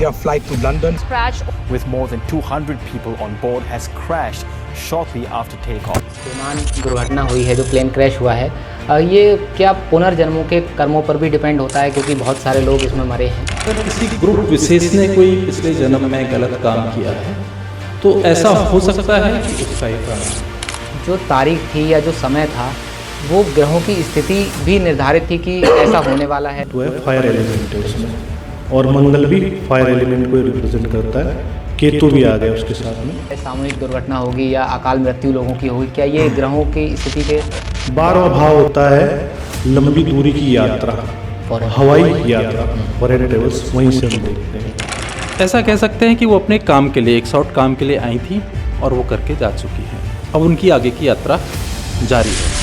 Their flight to London crash with more than 200 people on board has crashed shortly after takeoff. विमान दुर्घटना हुई है, जो plane crash हुआ है, ये क्या पुनर्जन्मों के कर्मों पर भी डिपेंड होता है, क्योंकि बहुत सारे लोग इसमें मरे हैं। अगर किसी ग्रुप विशेष ने कोई पिछले जन्म में गलत काम किया है तो ऐसा हो सकता है कि उसका ही कारण। जो तारीख थी या जो समय था, वो ग्रहों की स्थिति भी निर्धारित थी कि ऐसा होने वाला है। तो है फायर एलिमेंट है उसमें, और मंगल भी फायर एलिमेंट को रिप्रेजेंट करता है। केतु भी आ गया उसके साथ में। सामूहिक दुर्घटना होगी या अकाल मृत्यु लोगों की होगी, क्या ये ग्रहों की स्थिति के 12वां भाव होता है लंबी दूरी की यात्रा, हवाई यात्रा, फॉरेन ट्रेवल्स, वहीं से हम देखते हैं। ऐसा कह सकते हैं कि वो अपने काम के लिए, एक शॉर्ट काम के लिए आई थी और वो करके जा चुकी हैं। अब उनकी आगे की यात्रा जारी है।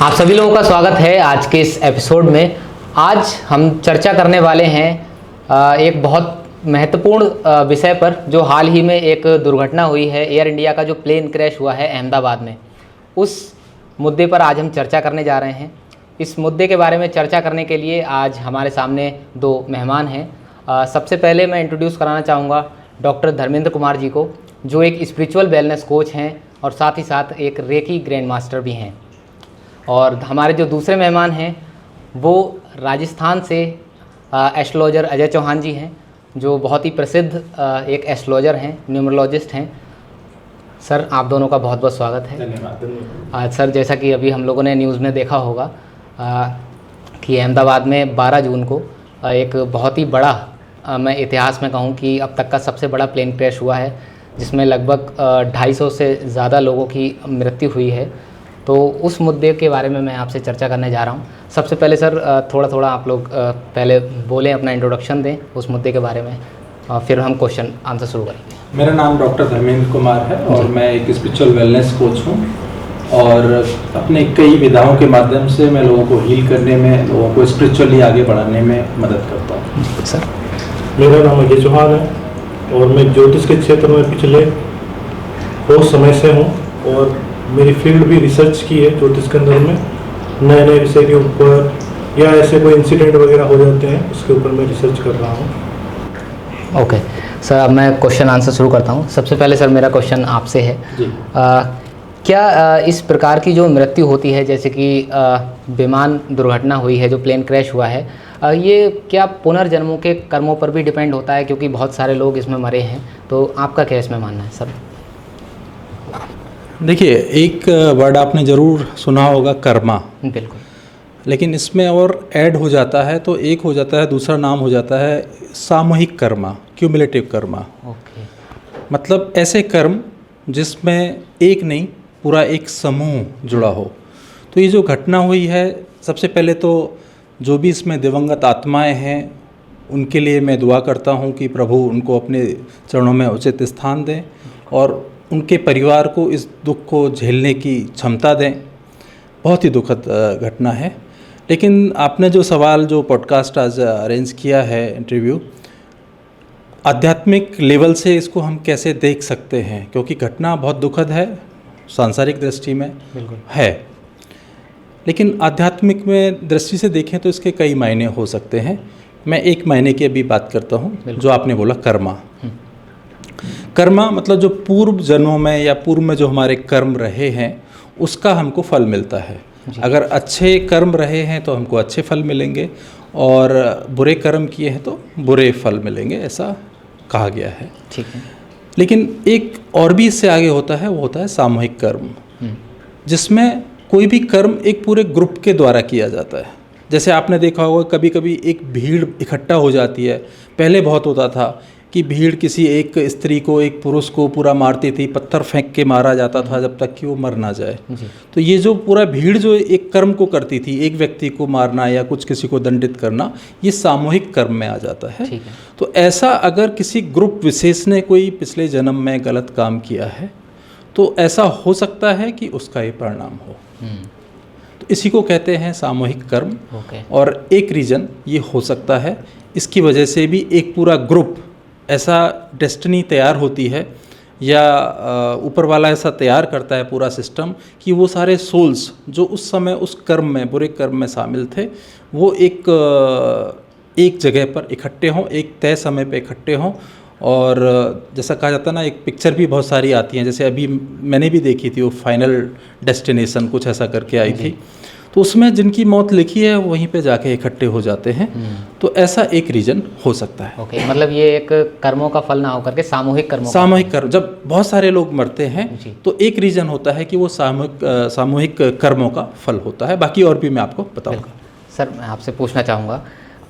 आप सभी लोगों का स्वागत है आज के इस एपिसोड में। आज हम चर्चा करने वाले हैं एक बहुत महत्वपूर्ण विषय पर, जो हाल ही में एक दुर्घटना हुई है, एयर इंडिया का जो प्लेन क्रैश हुआ है अहमदाबाद में, उस मुद्दे पर आज हम चर्चा करने जा रहे हैं। इस मुद्दे के बारे में चर्चा करने के लिए आज हमारे सामने दो मेहमान हैं। सबसे पहले मैं इंट्रोड्यूस कराना चाहूँगा डॉक्टर धर्मेंद्र कुमार जी को, जो एक स्पिरिचुअल वेलनेस कोच हैं और साथ ही साथ एक रेकी ग्रैंड मास्टर भी हैं। और हमारे जो दूसरे मेहमान हैं वो राजस्थान से एस्ट्रोलॉजर अजय चौहान जी हैं, जो बहुत ही प्रसिद्ध एक एस्ट्रोलॉजर हैं, न्यूमरोलॉजिस्ट हैं। सर, आप दोनों का बहुत बहुत स्वागत है। धन्यवाद। सर, जैसा कि अभी हम लोगों ने न्यूज़ में देखा होगा कि अहमदाबाद में 12 जून को एक बहुत ही बड़ा, मैं इतिहास में कहूँ कि अब तक का सबसे बड़ा प्लेन क्रैश हुआ है, जिसमें लगभग 250 से ज़्यादा लोगों की मृत्यु हुई है। तो उस मुद्दे के बारे में मैं आपसे चर्चा करने जा रहा हूँ। सबसे पहले सर, थोड़ा आप लोग पहले बोलें, अपना इंट्रोडक्शन दें उस मुद्दे के बारे में, फिर हम क्वेश्चन आंसर शुरू करेंगे। मेरा नाम डॉक्टर धर्मेंद्र कुमार है और मैं एक स्पिरिचुअल वेलनेस कोच हूँ और अपने कई विधाओं के माध्यम से मैं लोगों को हील करने में, लोगों को स्पिरिचुअली आगे बढ़ाने में मदद करता हूँ। सर, मेरा नाम अजय चौहान है और मैं ज्योतिष के क्षेत्र में पिछले बहुत समय से हूँ और मेरी फील्ड भी रिसर्च की है ज्योतिष के अंदर में। नए नए विषय के ऊपर या ऐसे कोई इंसिडेंट वगैरह हो जाते हैं, उसके ऊपर मैं रिसर्च कर रहा हूँ। ओके सर, अब मैं क्वेश्चन आंसर शुरू करता हूँ। सबसे पहले सर, मेरा क्वेश्चन आपसे है जी। क्या इस प्रकार की जो मृत्यु होती है, जैसे कि विमान दुर्घटना हुई है, जो प्लेन क्रैश हुआ है, ये क्या पुनर्जन्मों के कर्मों पर भी डिपेंड होता है, क्योंकि बहुत सारे लोग इसमें मरे हैं? तो आपका क्या इसमें मानना है सर? देखिए, एक वर्ड आपने ज़रूर सुना होगा, कर्मा। बिल्कुल। लेकिन इसमें और ऐड हो जाता है, तो एक हो जाता है, दूसरा नाम हो जाता है सामूहिक कर्मा, क्यूमुलेटिव कर्मा। ओके। मतलब ऐसे कर्म जिसमें एक नहीं, पूरा एक समूह जुड़ा हो। तो ये जो घटना हुई है, सबसे पहले तो जो भी इसमें दिवंगत आत्माएं हैं उनके लिए मैं दुआ करता हूँ कि प्रभु उनको अपने चरणों में उचित स्थान दें और उनके परिवार को इस दुख को झेलने की क्षमता दें। बहुत ही दुखद घटना है। लेकिन आपने जो सवाल, जो पॉडकास्ट आज अरेंज किया है, इंटरव्यू, आध्यात्मिक लेवल से इसको हम कैसे देख सकते हैं, क्योंकि घटना बहुत दुखद है, सांसारिक दृष्टि में है, लेकिन आध्यात्मिक में दृष्टि से देखें तो इसके कई मायने हो सकते हैं। मैं एक मायने की अभी बात करता हूँ, जो आपने बोला कर्मा। कर्मा मतलब जो पूर्व जन्मों में या पूर्व में जो हमारे कर्म रहे हैं उसका हमको फल मिलता है। अगर अच्छे कर्म रहे हैं तो हमको अच्छे फल मिलेंगे और बुरे कर्म किए हैं तो बुरे फल मिलेंगे, ऐसा कहा गया है। ठीक है। लेकिन एक और भी इससे आगे होता है, वो होता है सामूहिक कर्म, जिसमें कोई भी कर्म एक पूरे ग्रुप के द्वारा किया जाता है। जैसे आपने देखा होगा, कभी कभी एक भीड़ इकट्ठा हो जाती है। पहले बहुत होता था कि भीड़ किसी एक स्त्री को, एक पुरुष को पूरा मारती थी, पत्थर फेंक के मारा जाता था जब तक कि वो मर ना जाए। तो ये जो पूरा भीड़ जो एक कर्म को करती थी, एक व्यक्ति को मारना या कुछ किसी को दंडित करना, ये सामूहिक कर्म में आ जाता है। तो ऐसा अगर किसी ग्रुप विशेष ने कोई पिछले जन्म में गलत काम किया है तो ऐसा हो सकता है कि उसका ये परिणाम हो। तो इसी को कहते हैं सामूहिक कर्म। और एक रीज़न ये हो सकता है, इसकी वजह से भी एक पूरा ग्रुप, ऐसा डेस्टिनी तैयार होती है या ऊपर वाला ऐसा तैयार करता है पूरा सिस्टम कि वो सारे सोल्स जो उस समय उस कर्म में, बुरे कर्म में शामिल थे, वो एक जगह पर इकट्ठे हों, एक तय समय पे इकट्ठे हों। और जैसा कहा जाता है ना, एक पिक्चर भी बहुत सारी आती हैं, जैसे अभी मैंने भी देखी थी वो फाइनल डेस्टिनेशन कुछ ऐसा करके आई थी, तो उसमें जिनकी मौत लिखी है वहीं पे जाके इकट्ठे हो जाते हैं। तो ऐसा एक रीजन हो सकता है। ओके, मतलब ये एक कर्मों का फल ना होकर के सामूहिक कर्मों सामूहिक कर्म, जब बहुत सारे लोग मरते हैं तो एक रीजन होता है कि वो सामूहिक कर्मों का फल होता है। बाकी और भी मैं आपको बताऊंगा। सर, मैं आपसे पूछना चाहूँगा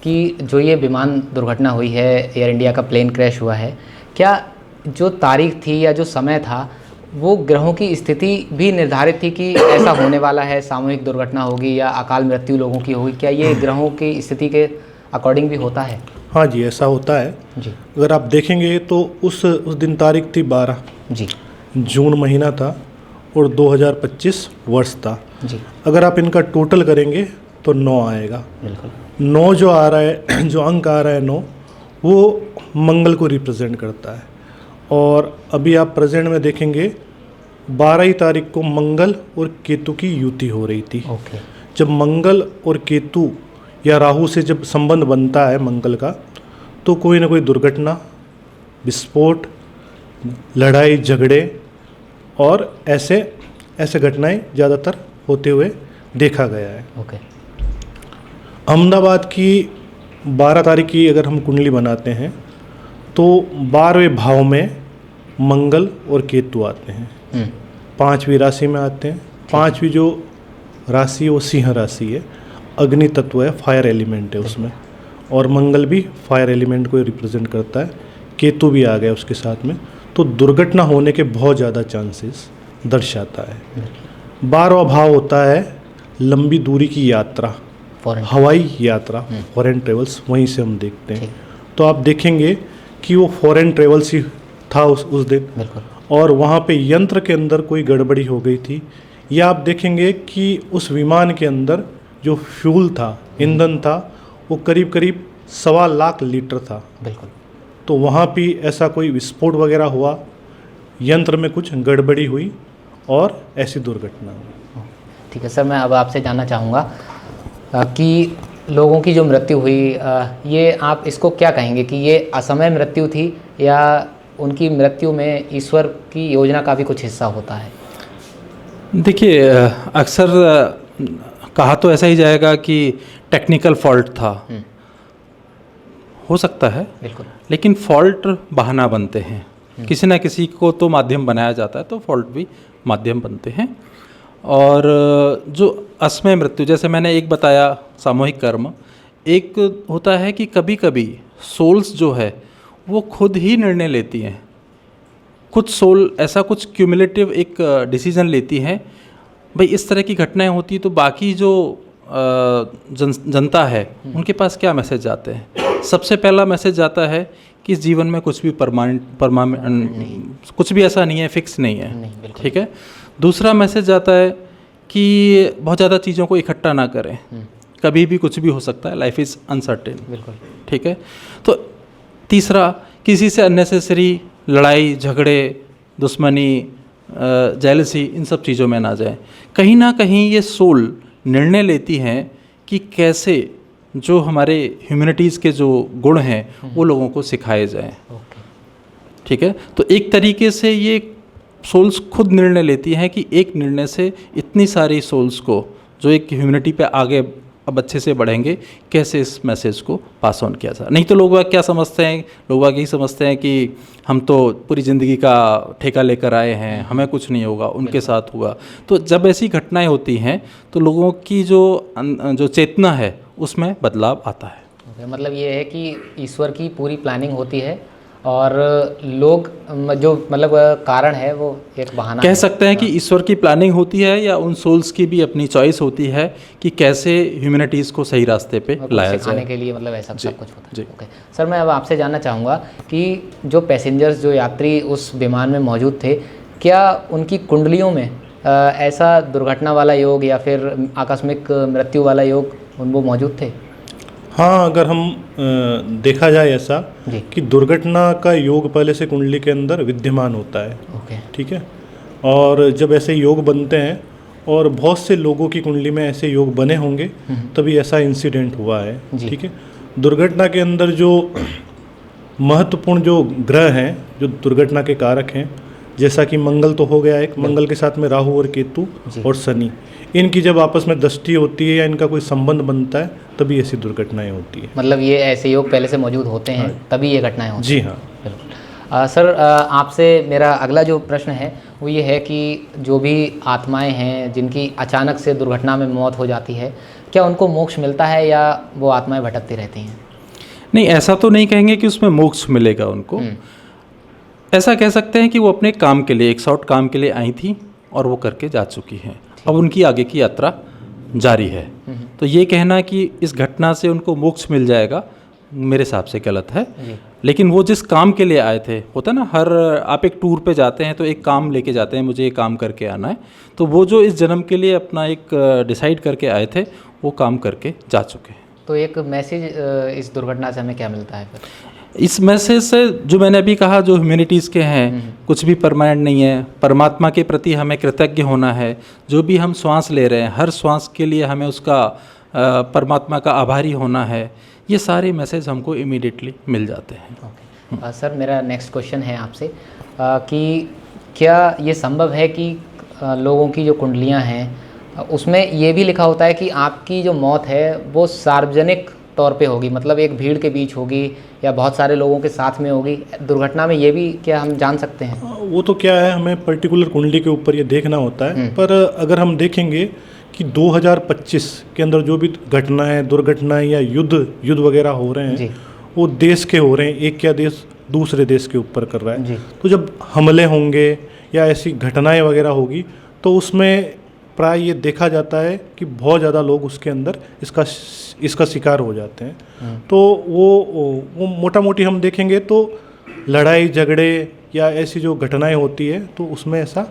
कि जो ये विमान दुर्घटना हुई है, एयर इंडिया का प्लेन क्रैश हुआ है, क्या जो तारीख थी या जो समय था वो ग्रहों की स्थिति भी निर्धारित थी कि ऐसा होने वाला है, सामूहिक दुर्घटना होगी या अकाल मृत्यु लोगों की होगी? क्या ये ग्रहों की स्थिति के अकॉर्डिंग भी होता है? हाँ जी, ऐसा होता है जी। अगर आप देखेंगे तो उस दिन तारीख थी 12 जी। जून महीना था और 2025 वर्ष था जी। अगर आप इनका टोटल करेंगे तो 9 आएगा। बिल्कुल। 9 जो आ रहा है, जो अंक आ रहा है 9, वो मंगल को रिप्रेजेंट करता है। और अभी आप प्रेजेंट में देखेंगे 12 ही तारीख को मंगल और केतु की युति हो रही थी। ओके। जब मंगल और केतु या राहु से जब संबंध बनता है मंगल का, तो कोई ना कोई दुर्घटना, विस्फोट, लड़ाई झगड़े और ऐसे घटनाएं ज़्यादातर होते हुए देखा गया है। ओके। अहमदाबाद की 12 तारीख की अगर हम कुंडली बनाते हैं तो 12वें भाव में मंगल और केतु आते हैं, 5वीं राशि में आते हैं। 5वीं जो राशि है वो सिंह राशि है, अग्नि तत्व है, फायर एलिमेंट है उसमें, और मंगल भी फायर एलिमेंट को रिप्रेजेंट करता है। केतु भी आ गया उसके साथ में, तो दुर्घटना होने के बहुत ज़्यादा चांसेस दर्शाता है। 12वां भाव होता है लंबी दूरी की यात्रा, हवाई यात्रा, फॉरेन ट्रेवल्स, वहीं से हम देखते हैं। तो आप देखेंगे कि वो फॉरेन ट्रेवल्स ही था उस दिन, और वहाँ पे यंत्र के अंदर कोई गड़बड़ी हो गई थी, या आप देखेंगे कि उस विमान के अंदर जो फ्यूल था, ईंधन था, वो करीब करीब 1.25 लाख लीटर था। बिल्कुल। तो वहाँ भी ऐसा कोई विस्फोट वगैरह हुआ, यंत्र में कुछ गड़बड़ी हुई और ऐसी दुर्घटना हुई। ठीक है सर, मैं अब आपसे जानना चाहूँगा कि लोगों की जो मृत्यु हुई, ये आप इसको क्या कहेंगे कि ये असमय मृत्यु थी या उनकी मृत्यु में ईश्वर की योजना का भी कुछ हिस्सा होता है? देखिए, अक्सर कहा तो ऐसा ही जाएगा कि टेक्निकल फॉल्ट था, हो सकता है। बिल्कुल। लेकिन फॉल्ट बहाना बनते हैं, किसी ना किसी को तो माध्यम बनाया जाता है, तो फॉल्ट भी माध्यम बनते हैं। और जो असमय मृत्यु, जैसे मैंने एक बताया सामूहिक कर्म, एक होता है कि कभी कभी सोल्स जो है वो खुद ही निर्णय लेती हैं। कुछ सोल ऐसा कुछ क्यूमुलेटिव एक डिसीजन लेती हैं, भाई इस तरह की घटनाएं होती तो बाकी जो जनता है उनके पास क्या मैसेज जाते हैं? सबसे पहला मैसेज जाता है कि इस जीवन में कुछ भी कुछ भी ऐसा नहीं है, फिक्स नहीं है, ठीक है। दूसरा मैसेज जाता है कि बहुत ज़्यादा चीज़ों को इकट्ठा ना करें, कभी भी कुछ भी हो सकता है, लाइफ इज़ अनसर्टेन, बिल्कुल, ठीक है। तो तीसरा, किसी से अननेसेसरी लड़ाई झगड़े, दुश्मनी, जेलसी, इन सब चीज़ों में ना जाए। कहीं ना कहीं ये सोल निर्णय लेती हैं कि कैसे जो हमारे ह्यूमैनिटीज़ के जो गुण हैं वो लोगों को सिखाए जाएं, ठीक है। तो एक तरीके से ये सोल्स खुद निर्णय लेती हैं कि एक निर्णय से इतनी सारी सोल्स को जो एक ह्यूमैनिटी पे आगे अब अच्छे से बढ़ेंगे, कैसे इस मैसेज को पास ऑन किया जाए। नहीं तो लोग क्या समझते हैं, लोग यही समझते हैं कि हम तो पूरी ज़िंदगी का ठेका लेकर आए हैं, हमें कुछ नहीं होगा, उनके साथ हुआ। तो जब ऐसी घटनाएं होती हैं तो लोगों की जो चेतना है उसमें बदलाव आता है। मतलब ये है कि ईश्वर की पूरी प्लानिंग होती है और लोग जो मतलब कारण है वो एक बहाना कह सकते हैं कि ईश्वर की प्लानिंग होती है, या उन सोल्स की भी अपनी चॉइस होती है कि कैसे ह्यूमैनिटीज़ को सही रास्ते पे लाया जाए, सिखाने के लिए, मतलब ऐसा सब कुछ होता है। ओके सर, मैं अब आपसे जानना चाहूँगा कि जो पैसेंजर्स, जो यात्री उस विमान में मौजूद थे, क्या उनकी कुंडलियों में ऐसा दुर्घटना वाला योग या फिर आकस्मिक मृत्यु वाला योग वो मौजूद थे? हाँ, अगर हम देखा जाए ऐसा जी। कि दुर्घटना का योग पहले से कुंडली के अंदर विद्यमान होता है, ओके। ठीक है। और जब ऐसे योग बनते हैं और बहुत से लोगों की कुंडली में ऐसे योग बने होंगे तभी ऐसा इंसिडेंट हुआ है, जी। ठीक है। दुर्घटना के अंदर जो महत्वपूर्ण जो ग्रह हैं जो दुर्घटना के कारक हैं, जैसा कि मंगल तो हो गया एक, मंगल के साथ में राहु और केतु जी। और शनि, इनकी जब आपस में दृष्टि होती है या इनका कोई संबंध बनता है तभी ऐसी दुर्घटनाएं होती है। मतलब ये ऐसे योग पहले से मौजूद होते हैं तभी ये घटनाएं होती जी हैं। हाँ। बिल्कुल। सर, आपसे मेरा अगला जो प्रश्न है वो ये है कि जो भी आत्माएं हैं जिनकी अचानक से दुर्घटना में मौत हो जाती है, क्या उनको मोक्ष मिलता है या वो आत्माएं भटकती रहती हैं? नहीं, ऐसा तो नहीं कहेंगे कि उसमें मोक्ष मिलेगा उनको। ऐसा कह सकते हैं कि वो अपने काम के लिए, एक शॉर्ट काम के लिए आई थी और वो करके जा चुकी हैं। अब उनकी आगे की यात्रा जारी है। तो ये कहना कि इस घटना से उनको मोक्ष मिल जाएगा मेरे हिसाब से गलत है। लेकिन वो जिस काम के लिए आए थे, होता है ना, हर आप एक टूर पे जाते हैं तो एक काम लेके जाते हैं, मुझे ये काम करके आना है, तो वो जो इस जन्म के लिए अपना एक डिसाइड करके आए थे वो काम करके जा चुके हैं। तो एक मैसेज इस दुर्घटना से हमें क्या मिलता है फिर? इस मैसेज से जो मैंने अभी कहा, जो ह्यूमैनिटीज़ के हैं, कुछ भी परमानेंट नहीं है, परमात्मा के प्रति हमें कृतज्ञ होना है। जो भी हम श्वास ले रहे हैं, हर श्वास के लिए हमें उसका परमात्मा का आभारी होना है। ये सारे मैसेज हमको इमीडिएटली मिल जाते हैं। ओके। सर, मेरा नेक्स्ट क्वेश्चन है आपसे कि क्या ये संभव है कि लोगों की जो कुंडलियां हैं उसमें ये भी लिखा होता है कि आपकी जो मौत है वो सार्वजनिक तौर पे होगी, मतलब एक भीड़ के बीच होगी या बहुत सारे लोगों के साथ में होगी? दुर्घटना में ये भी क्या हम जान सकते हैं? वो तो क्या है, हमें पर्टिकुलर कुंडली के ऊपर ये देखना होता है। पर अगर हम देखेंगे कि 2025 के अंदर जो भी घटनाएं, दुर्घटनाएं या युद्ध वगैरह हो रहे जी। हैं, वो देश के हो रहे हैं। एक क्या देश दूसरे देश के ऊपर कर रहा जी। है। तो जब हमले होंगे या ऐसी घटनाएं वगैरह होगी तो उसमें प्राय ये देखा जाता है कि बहुत ज़्यादा लोग उसके अंदर इसका शिकार हो जाते हैं। तो वो मोटा मोटी हम देखेंगे तो लड़ाई झगड़े या ऐसी जो घटनाएं होती है तो उसमें ऐसा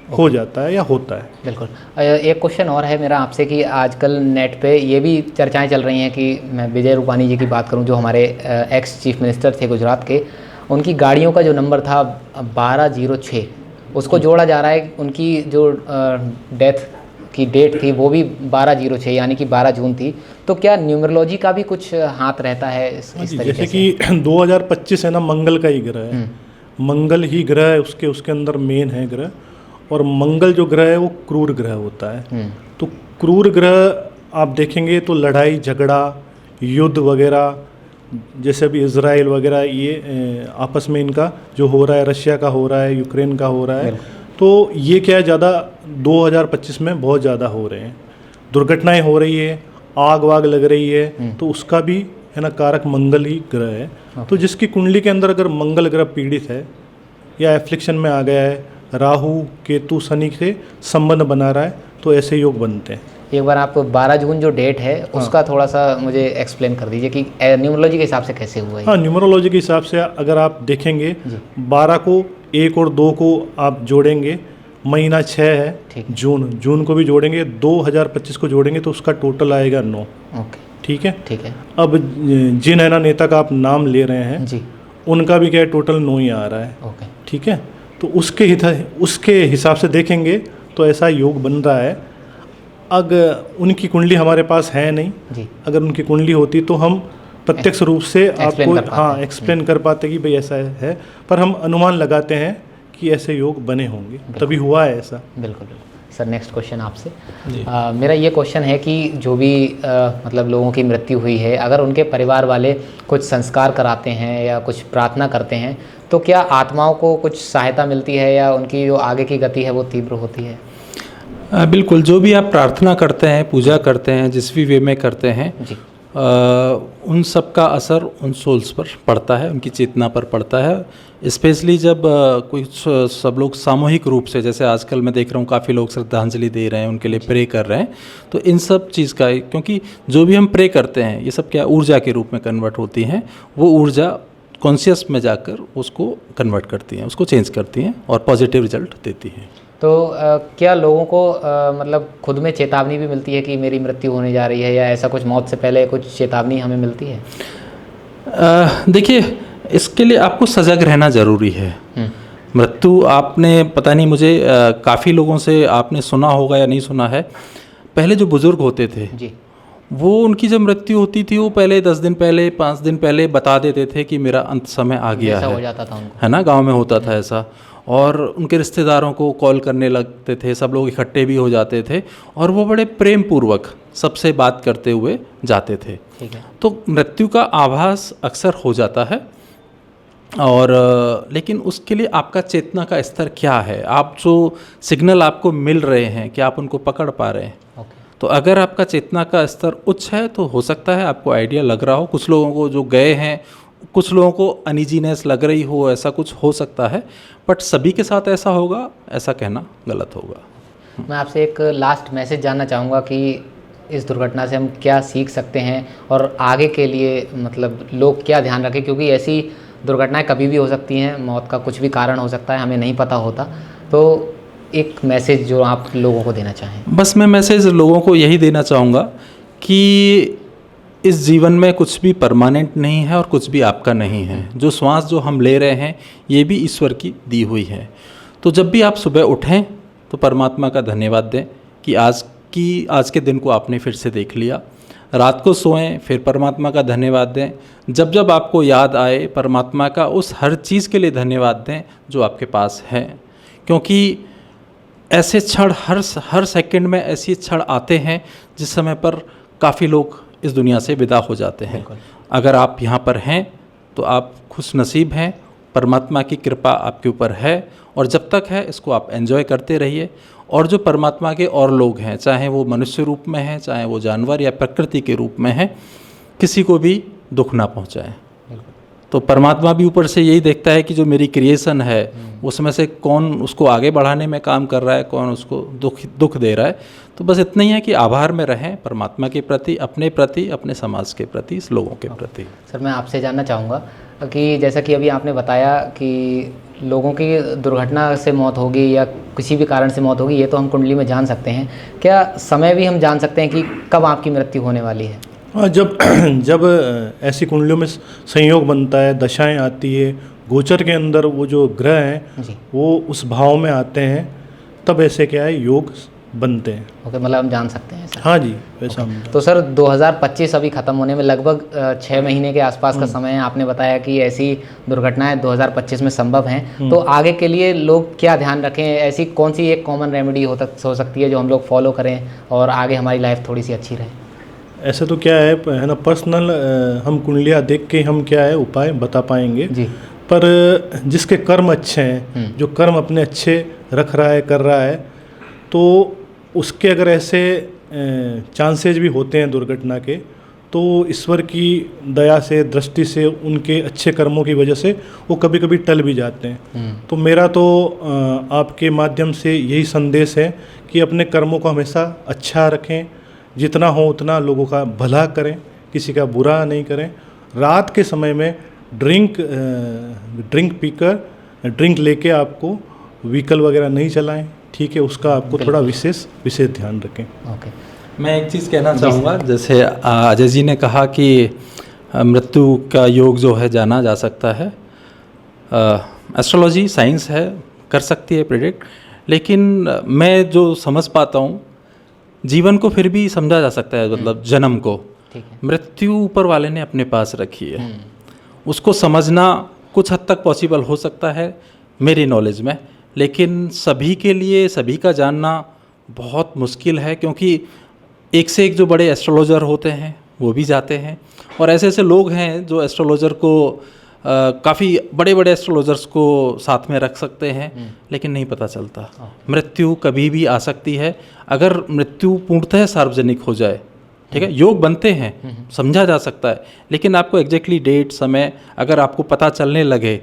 हो जाता है या होता है। बिल्कुल। एक क्वेश्चन और है मेरा आपसे कि आजकल नेट पे ये भी चर्चाएं चल रही हैं कि मैं विजय रूपानी जी की बात करूं, जो हमारे एक्स चीफ मिनिस्टर थे गुजरात के, उनकी गाड़ियों का जो नंबर था 1206, उसको जोड़ा जा रहा है। उनकी जो डेथ की डेट थी वो भी 1206 यानी कि 12 जून थी। तो क्या न्यूमरोलॉजी का भी कुछ हाथ रहता है इस तरीके जैसे से? कि 2025 है ना, मंगल का ही ग्रह है। मंगल ही ग्रह है, उसके अंदर मेन है ग्रह। और मंगल जो ग्रह है वो क्रूर ग्रह होता है। तो क्रूर ग्रह आप देखेंगे तो लड़ाई झगड़ा, युद्ध वगैरह, जैसे अभी इजराइल वगैरह ये आपस में इनका जो हो रहा है, रशिया का हो रहा है, यूक्रेन का हो रहा है, तो ये क्या है, ज़्यादा 2025 में बहुत ज़्यादा हो रहे हैं। दुर्घटनाएं हो रही है, आग वाग लग रही है, तो उसका भी है ना कारक मंगल ही ग्रह है। तो जिसकी कुंडली के अंदर अगर मंगल ग्रह पीड़ित है या एफ्लिक्शन में आ गया है, राहु केतु शनि से संबंध बना रहा है, तो ऐसे योग बनते हैं। एक बार आप 12 जून जो डेट है उसका थोड़ा सा मुझे एक्सप्लेन कर दीजिए कि न्यूमरोलॉजी के हिसाब से कैसे हुआ है? हाँ, न्यूमरोलॉजी के हिसाब से अगर आप देखेंगे 12 को 1 और 2 को आप जोड़ेंगे, महीना 6 है, जून को भी जोड़ेंगे, 2025 को जोड़ेंगे तो उसका टोटल आएगा 9। ओके, ठीक है। ठीक है। अब जिन है ना नेता का आप नाम ले रहे हैं जी, उनका भी क्या है, टोटल 9 ही आ रहा है। ओके, ठीक है। तो उसके हिसाब से देखेंगे तो ऐसा योग बन रहा है। अगर उनकी कुंडली हमारे पास है नहीं, जी, अगर उनकी कुंडली होती तो हम प्रत्यक्ष रूप से आपको एक्सप्लेन कर पाते कि भाई ऐसा है, पर हम अनुमान लगाते हैं कि ऐसे योग बने होंगे, तभी हुआ है ऐसा। बिल्कुल। सर, नेक्स्ट क्वेश्चन आपसे मेरा ये क्वेश्चन है कि जो भी मतलब लोगों की मृत्यु हुई है, अगर उनके परिवार वाले कुछ संस्कार कराते हैं या कुछ प्रार्थना करते हैं तो क्या आत्माओं को कुछ सहायता मिलती है या उनकी जो आगे की गति है वो तीव्र होती है? बिल्कुल। जो भी आप प्रार्थना करते हैं, पूजा करते हैं, जिस भी वे में करते हैं, जी, उन सब का असर उन सोल्स पर पड़ता है, उनकी चेतना पर पड़ता है। स्पेशली जब कोई सब लोग सामूहिक रूप से, जैसे आजकल मैं देख रहा हूँ काफ़ी लोग श्रद्धांजलि दे रहे हैं, उनके लिए प्रे कर रहे हैं, तो इन सब चीज़ का, क्योंकि जो भी हम प्रे करते हैं ये सब क्या ऊर्जा के रूप में कन्वर्ट होती हैं, वो ऊर्जा कॉन्शियस में जाकर उसको कन्वर्ट करती हैं, उसको चेंज करती हैं और पॉजिटिव रिजल्ट देती हैं। तो क्या लोगों को मतलब खुद में चेतावनी भी मिलती है कि मेरी मृत्यु होने जा रही है, या ऐसा कुछ मौत से पहले कुछ चेतावनी हमें मिलती है? देखिए, इसके लिए आपको सजग रहना ज़रूरी है। मृत्यु, आपने पता नहीं मुझे काफ़ी लोगों से आपने सुना होगा या नहीं सुना है, पहले जो बुज़ुर्ग होते थे जी, वो उनकी जब मृत्यु होती थी वो पहले 10 दिन पहले 5 दिन पहले बता देते थे कि मेरा अंत समय आ गया ऐसा है। हो जाता था उनको, है ना, गांव में होता था ऐसा। और उनके रिश्तेदारों को कॉल करने लगते थे, सब लोग इकट्ठे भी हो जाते थे और वो बड़े प्रेम पूर्वक सबसे बात करते हुए जाते थे। ठीक है। तो मृत्यु का आभास अक्सर हो जाता है, और लेकिन उसके लिए आपका चेतना का स्तर क्या है, आप जो सिग्नल आपको मिल रहे हैं क्या आप उनको पकड़ पा रहे हैं? ओके। तो अगर आपका चेतना का स्तर उच्च है तो हो सकता है आपको आइडिया लग रहा हो। कुछ लोगों को जो गए हैं, कुछ लोगों को अनइजीनेस लग रही हो, ऐसा कुछ हो सकता है, बट सभी के साथ ऐसा होगा ऐसा कहना गलत होगा। मैं आपसे एक लास्ट मैसेज जानना चाहूँगा कि इस दुर्घटना से हम क्या सीख सकते हैं और आगे के लिए मतलब लोग क्या ध्यान रखें, क्योंकि ऐसी दुर्घटनाएं कभी भी हो सकती हैं, मौत का कुछ भी कारण हो सकता है, हमें नहीं पता होता। तो एक मैसेज जो आप लोगों को देना चाहें। बस मैं मैसेज लोगों को यही देना चाहूँगा कि इस जीवन में कुछ भी परमानेंट नहीं है और कुछ भी आपका नहीं है। जो श्वास जो हम ले रहे हैं ये भी ईश्वर की दी हुई है। तो जब भी आप सुबह उठें तो परमात्मा का धन्यवाद दें कि आज के दिन को आपने फिर से देख लिया। रात को सोएं, फिर परमात्मा का धन्यवाद दें। जब जब आपको याद आए परमात्मा का उस हर चीज़ के लिए धन्यवाद दें जो आपके पास है, क्योंकि ऐसे क्षण हर सेकंड में ऐसे क्षण आते हैं जिस समय पर काफ़ी लोग इस दुनिया से विदा हो जाते हैं। अगर आप यहाँ पर हैं तो आप खुश नसीब हैं, परमात्मा की कृपा आपके ऊपर है, और जब तक है इसको आप एंजॉय करते रहिए। और जो परमात्मा के और लोग हैं, चाहे वो मनुष्य रूप में हैं, चाहे वो जानवर या प्रकृति के रूप में हैं, किसी को भी दुख ना पहुँचाएं। तो परमात्मा भी ऊपर से यही देखता है कि जो मेरी क्रिएशन है उसमें से कौन उसको आगे बढ़ाने में काम कर रहा है, कौन उसको दुख दे रहा है। तो बस इतना ही है कि आभार में रहें परमात्मा के प्रति, अपने समाज के प्रति, इस लोगों के प्रति। सर, मैं आपसे जानना चाहूँगा कि जैसा कि अभी आपने बताया कि लोगों की दुर्घटना से मौत होगी या किसी भी कारण से मौत होगी, ये तो हम कुंडली में जान सकते हैं। क्या समय भी हम जान सकते हैं कि कब आपकी मृत्यु होने वाली है? हाँ, जब ऐसी कुंडलियों में संयोग बनता है, दशाएं आती है, गोचर के अंदर वो जो ग्रह हैं वो उस भाव में आते हैं, तब ऐसे क्या है योग बनते हैं। ओके, मतलब हम जान सकते हैं सर। हाँ जी, वैसा हम तो सर 2025 अभी ख़त्म होने में लगभग 6 महीने के आसपास का समय है। आपने बताया कि ऐसी दुर्घटनाएं 2025 में संभव हैं। तो आगे के लिए लोग क्या ध्यान रखें? ऐसी कौन सी एक कॉमन रेमेडी हो सकती है जो हम लोग फॉलो करें और आगे हमारी लाइफ थोड़ी सी अच्छी रहे? ऐसे तो क्या है ना, पर्सनल हम कुंडलियाँ देख के हम क्या है उपाय बता पाएंगे जी। पर जिसके कर्म अच्छे हैं, जो कर्म अपने अच्छे रख रहा है, कर रहा है, तो उसके अगर ऐसे चांसेज भी होते हैं दुर्घटना के, तो ईश्वर की दया से, दृष्टि से, उनके अच्छे कर्मों की वजह से वो कभी कभी टल भी जाते हैं। तो मेरा तो आपके माध्यम से यही संदेश है कि अपने कर्मों को हमेशा अच्छा रखें, जितना हो उतना लोगों का भला करें, किसी का बुरा नहीं करें। रात के समय में ड्रिंक लेके आपको व्हीकल वगैरह नहीं चलाएं, ठीक है, उसका आपको थोड़ा विशेष ध्यान रखें। ओके, मैं एक चीज़ कहना चाहूँगा, जैसे अजय जी ने कहा कि मृत्यु का योग जो है जाना जा सकता है। एस्ट्रोलॉजी साइंस है, कर सकती है प्रेडिक्ट, लेकिन मैं जो समझ पाता हूँ जीवन को फिर भी समझा जा सकता है, मतलब जन्म को। मृत्यु ऊपर वाले ने अपने पास रखी है, उसको समझना कुछ हद तक पॉसिबल हो सकता है मेरी नॉलेज में, लेकिन सभी के लिए सभी का जानना बहुत मुश्किल है, क्योंकि एक से एक जो बड़े एस्ट्रोलॉजर होते हैं वो भी जाते हैं, और ऐसे ऐसे लोग हैं जो एस्ट्रोलॉजर को काफ़ी बड़े बड़े एस्ट्रोलॉजर्स को साथ में रख सकते हैं, लेकिन नहीं पता चलता। मृत्यु कभी भी आ सकती है। अगर मृत्यु पूर्णतः सार्वजनिक हो जाए, ठीक है, योग बनते हैं, समझा जा सकता है, लेकिन आपको एग्जैक्टली डेट समय अगर आपको पता चलने लगे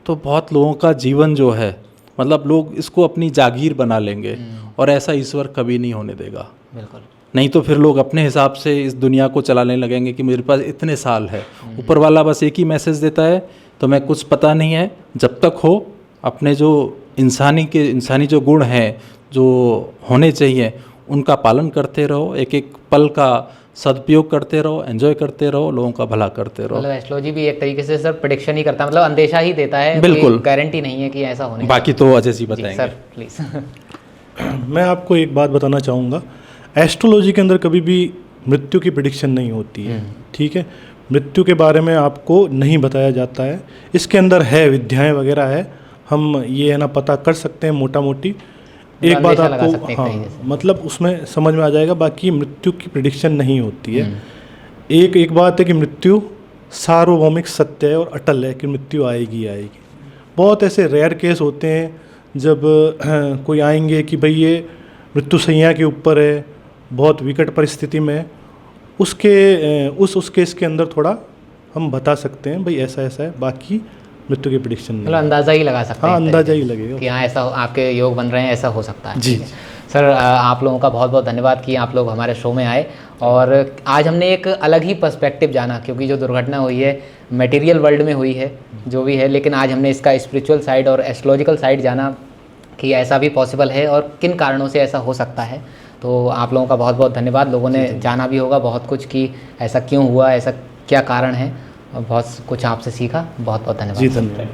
तो बहुत लोगों का जीवन जो है, मतलब लोग इसको अपनी जागीर बना लेंगे, और ऐसा ईश्वर कभी नहीं होने देगा। बिल्कुल नहीं तो फिर लोग अपने हिसाब से इस दुनिया को चलाने लगेंगे कि मेरे पास इतने साल है। ऊपर वाला बस एक ही मैसेज देता है, तो मैं कुछ पता नहीं है, जब तक हो अपने जो इंसानी जो गुण हैं जो होने चाहिए उनका पालन करते रहो, एक एक पल का सदुपयोग करते रहो, एंजॉय करते रहो, लोगों का भला करते रहो। मतलब एस्ट्रोलॉजी भी एक तरीके से सर प्रेडिक्शन ही करता है, मतलब अंदेशा ही देता है, बिल्कुल, गारंटी नहीं है कि ऐसा होने बाकी तो अजय जी बताएंगे। Sir please. मैं आपको एक बात बताना चाहूँगा, एस्ट्रोलॉजी के अंदर कभी भी मृत्यु की प्रिडिक्शन नहीं होती है, ठीक है। मृत्यु के बारे में आपको नहीं बताया जाता है, इसके अंदर है विद्याएं वगैरह है, हम ये है ना पता कर सकते हैं मोटा मोटी। एक बात आपको हाँ मतलब उसमें समझ में आ जाएगा, बाकी मृत्यु की प्रिडिक्शन नहीं होती है। एक बात है कि मृत्यु सार्वभौमिक सत्य है और अटल है कि मृत्यु आएगी आएगी। बहुत ऐसे रेयर केस होते हैं जब कोई आएंगे कि भाई ये मृत्यु सैया के ऊपर है, बहुत विकट परिस्थिति में है, उस केस के अंदर थोड़ा हम बता सकते हैं भाई ऐसा ऐसा है, बाकी मृत्यु की प्रिडिक्शन नहीं। मतलब अंदाज़ा ही लगा सकते हैं। हाँ, अंदाज़ा ही लगेगा कि हाँ ऐसा आपके योग बन रहे हैं, ऐसा हो सकता है। जी सर, आप लोगों का बहुत बहुत धन्यवाद कि आप लोग हमारे शो में आए, और आज हमने एक अलग ही पर्सपेक्टिव जाना, क्योंकि जो दुर्घटना हुई है मटेरियल वर्ल्ड में हुई है जो भी है, लेकिन आज हमने इसका स्पिरिचुअल साइड और एस्ट्रोलॉजिकल साइड जाना कि ऐसा भी पॉसिबल है और किन कारणों से ऐसा हो सकता है। तो आप लोगों का बहुत बहुत धन्यवाद। लोगों ने जाना भी होगा बहुत कुछ कि ऐसा क्यों हुआ, ऐसा क्या कारण है, और बहुत कुछ आपसे सीखा। बहुत बहुत धन्यवाद। जी धन्यवाद।